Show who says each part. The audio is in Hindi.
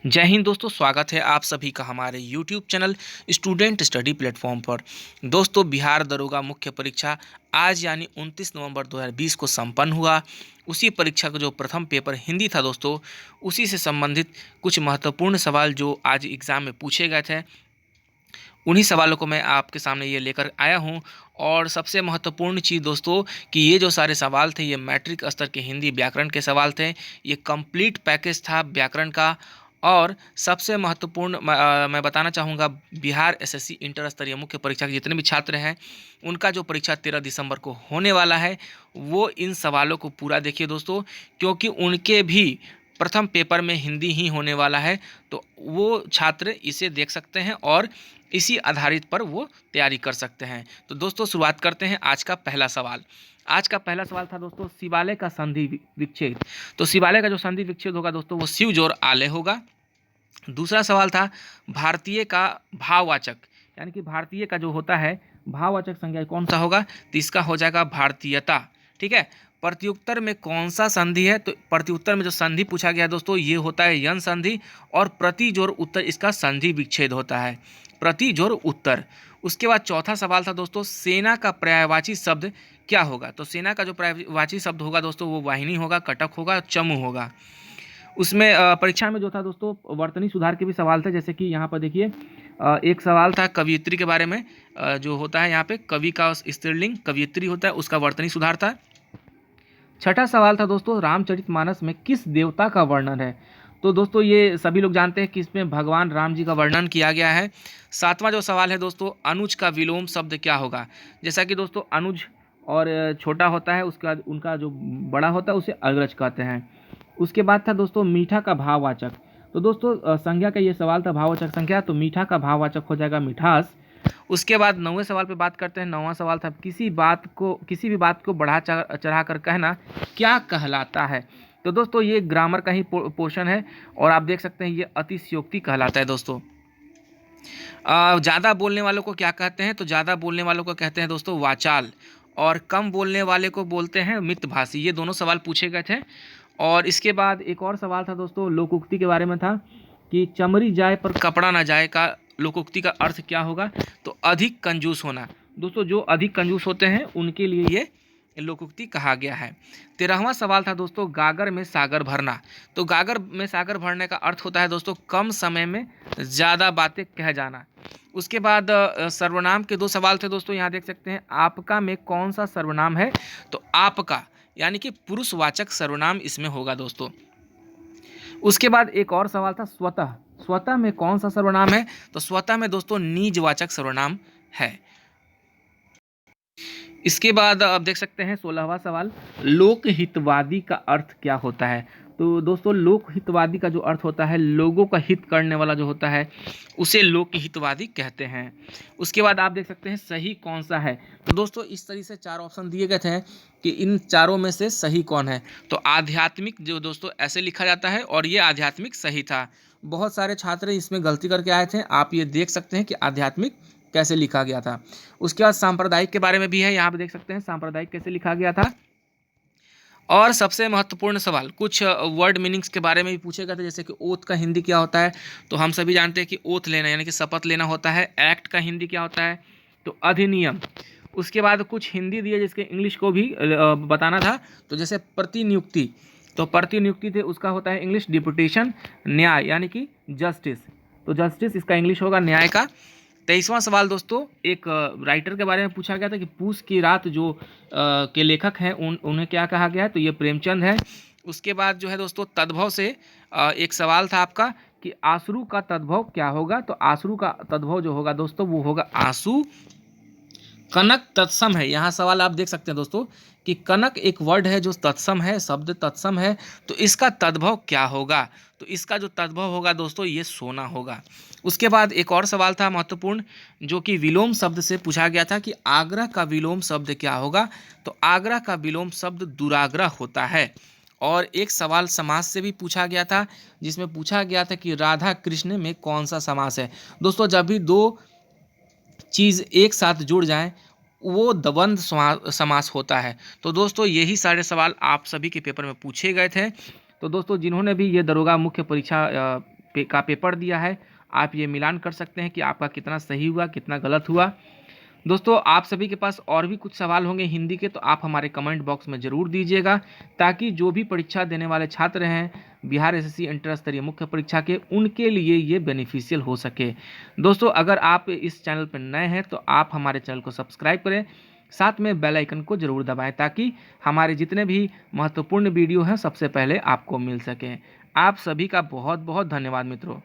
Speaker 1: जय हिंद दोस्तों, स्वागत है आप सभी का हमारे YouTube channel student study platform पर। दोस्तों, बिहार दरोगा मुख्य परीक्षा आज यानी 29 नवंबर 2020 को संपन्न हुआ। उसी परीक्षा का जो प्रथम पेपर हिंदी था दोस्तों, उसी से संबंधित कुछ महत्वपूर्ण सवाल जो आज एग्ज़ाम में पूछे गए थे, उन्हीं सवालों को मैं आपके सामने ये लेकर आया हूँ। और सबसे महत्वपूर्ण चीज़ दोस्तों कि ये जो सारे सवाल थे ये मैट्रिक स्तर के हिंदी व्याकरण के सवाल थे। ये कंप्लीट पैकेज था व्याकरण का। और सबसे महत्वपूर्ण मैं बताना चाहूँगा, बिहार एसएससी इंटर स्तरीय मुख्य परीक्षा के जितने भी छात्र हैं उनका जो परीक्षा 13 दिसंबर को होने वाला है, वो इन सवालों को पूरा देखिए दोस्तों, क्योंकि उनके भी प्रथम पेपर में हिंदी ही होने वाला है। तो वो छात्र इसे देख सकते हैं और इसी आधारित पर वो तैयारी कर सकते हैं। तो दोस्तों, शुरुआत करते हैं आज का पहला सवाल। आज का पहला सवाल था दोस्तों शिवालय का संधि विच्छेद। तो शिवालय का जो संधि विच्छेद होगा दोस्तों वो शिव जोड़ आलय होगा। दूसरा सवाल था भारतीय का भाववाचक, यानी कि भारतीय का जो होता है भाववाचक संज्ञा कौन सा होगा, तो इसका हो जाएगा भारतीयता। ठीक है। प्रत्युत्तर में कौन सा संधि है, तो प्रत्युत्तर में जो संधि पूछा गया है दोस्तों ये होता है यन संधि। और प्रति जोड़ उत्तर इसका संधि विच्छेद होता है, प्रति जोड़ उत्तर। उसके बाद चौथा सवाल था दोस्तों सेना का पर्यायवाची शब्द क्या होगा। तो सेना का जो पर्यायवाची शब्द होगा दोस्तों वो वाहिनी होगा, कटक होगा, चमू होगा। उसमें परीक्षा में जो था दोस्तों वर्तनी सुधार के भी सवाल थे, जैसे कि यहाँ पर देखिए एक सवाल था कवियत्री के बारे में। जो होता है यहाँ पे कवि का स्त्रीलिंग कवियत्री होता है, उसका वर्तनी सुधार था। छठा सवाल था दोस्तों रामचरितमानस में किस देवता का वर्णन है। तो दोस्तों ये सभी लोग जानते हैं कि इसमें भगवान राम जी का वर्णन किया गया है। सातवां जो सवाल है दोस्तों अनुज का विलोम शब्द क्या होगा। जैसा कि दोस्तों अनुज और छोटा होता है, उसका उनका जो बड़ा होता है उसे अग्रज कहते हैं। उसके बाद था दोस्तों मीठा का भाववाचक। तो दोस्तों संज्ञा का ये सवाल था भाववाचक संख्या, तो मीठा का भाववाचक हो जाएगा मिठास। उसके बाद 9वें सवाल पे बात करते हैं। 9वां सवाल था किसी भी बात को बढ़ा चढ़ा कर कहना क्या कहलाता है। तो दोस्तों ये ग्रामर का ही पोर्शन है और आप देख सकते हैं ये अतिशयोक्ति कहलाता है दोस्तों। ज़्यादा बोलने वालों को क्या कहते हैं, तो ज़्यादा बोलने वालों को कहते हैं दोस्तों वाचाल। और कम बोलने वाले को बोलते हैं मितभाषी। ये दोनों सवाल पूछे गए थे। और इसके बाद एक और सवाल था दोस्तों लोकोक्ति के बारे में था कि चमड़ी जाए पर कपड़ा ना जाए का लोकोक्ति का अर्थ क्या होगा, तो अधिक कंजूस होना। दोस्तों जो अधिक कंजूस होते हैं उनके लिए ये लोकोक्ति कहा गया है। 13वां सवाल था दोस्तों गागर में सागर भरना। तो गागर में सागर भरने का अर्थ होता है दोस्तों कम समय में ज़्यादा बातें कह जाना। उसके बाद सर्वनाम के 2 सवाल थे दोस्तों, यहाँ देख सकते हैं आपका में कौन सा सर्वनाम है, तो आपका यानी कि पुरुषवाचक सर्वनाम इसमें होगा दोस्तों। उसके बाद एक और सवाल था स्वतः। स्वतः में कौन सा सर्वनाम है, तो स्वतः में दोस्तों निजवाचक सर्वनाम है। इसके बाद आप देख सकते हैं 16वां सवाल लोकहितवादी का अर्थ क्या होता है। तो दोस्तों लोकहितवादी का जो अर्थ होता है लोगों का हित करने वाला जो होता है उसे लोकहितवादी कहते हैं। उसके बाद आप देख सकते हैं सही कौन सा है। तो दोस्तों इस तरीके से 4 ऑप्शन दिए गए थे कि इन चारों में से सही कौन है। तो आध्यात्मिक जो दोस्तों ऐसे लिखा जाता है और ये आध्यात्मिक सही था। बहुत सारे छात्र इसमें गलती करके आए थे, आप ये देख सकते हैं कि आध्यात्मिक कैसे लिखा गया था। उसके बाद सांप्रदायिक के बारे में भी है, यहाँ पे देख सकते हैं सांप्रदायिक कैसे लिखा गया था। और सबसे महत्वपूर्ण सवाल कुछ वर्ड मीनिंग्स के बारे में भी पूछे गए थे, जैसे कि ओथ का हिंदी क्या होता है। तो हम सभी जानते हैं कि ओथ लेना यानी कि शपथ लेना होता है। एक्ट का हिंदी क्या होता है, तो अधिनियम। उसके बाद कुछ हिंदी दिए जिसके इंग्लिश को भी बताना था, तो जैसे प्रतिनियुक्ति, तो प्रतिनियुक्ति थे उसका होता है इंग्लिश डिपुटेशन। न्याय यानी कि जस्टिस, तो जस्टिस इसका इंग्लिश होगा न्याय का। 23वां सवाल दोस्तों एक राइटर के बारे में पूछा गया था कि पूस की रात जो के लेखक हैं उन्हें क्या कहा गया है, तो ये प्रेमचंद है। उसके बाद जो है दोस्तों तद्भव से एक सवाल था आपका कि आंसू का तद्भव क्या होगा। तो आंसू का तद्भव जो होगा दोस्तों वो होगा आंसू। कनक तत्सम है, यहाँ सवाल आप देख सकते हैं दोस्तों कि कनक एक वर्ड है जो तत्सम है, शब्द तत्सम है, तो इसका तद्भव क्या होगा। तो इसका जो तद्भव होगा दोस्तों ये सोना होगा। उसके बाद एक और सवाल था महत्वपूर्ण जो कि विलोम शब्द से पूछा गया था कि आग्रह का विलोम शब्द क्या होगा। तो आग्रह का विलोम शब्द दुराग्रह होता है। और एक सवाल समास से भी पूछा गया था, जिसमें पूछा गया था कि राधा कृष्ण में कौन सा समास है। दोस्तों जब भी 2 चीज़ एक साथ जुड़ जाएं वो द्वंद्व समास होता है। तो दोस्तों यही सारे सवाल आप सभी के पेपर में पूछे गए थे। तो दोस्तों जिन्होंने भी ये दरोगा मुख्य परीक्षा का पेपर दिया है, आप ये मिलान कर सकते हैं कि आपका कितना सही हुआ, कितना गलत हुआ। दोस्तों, आप सभी के पास और भी कुछ सवाल होंगे हिंदी के, तो आप हमारे कमेंट बॉक्स में ज़रूर दीजिएगा, ताकि जो भी परीक्षा देने वाले छात्र हैं बिहार एसएससी इंटर स्तरीय मुख्य परीक्षा के, उनके लिए ये बेनिफिशियल हो सके। दोस्तों, अगर आप इस चैनल पर नए हैं तो आप हमारे चैनल को सब्सक्राइब करें, साथ में बेल आइकन को ज़रूर दबाएं, ताकि हमारे जितने भी महत्वपूर्ण वीडियो हैं सबसे पहले आपको मिल सकें। आप सभी का बहुत बहुत धन्यवाद मित्रों।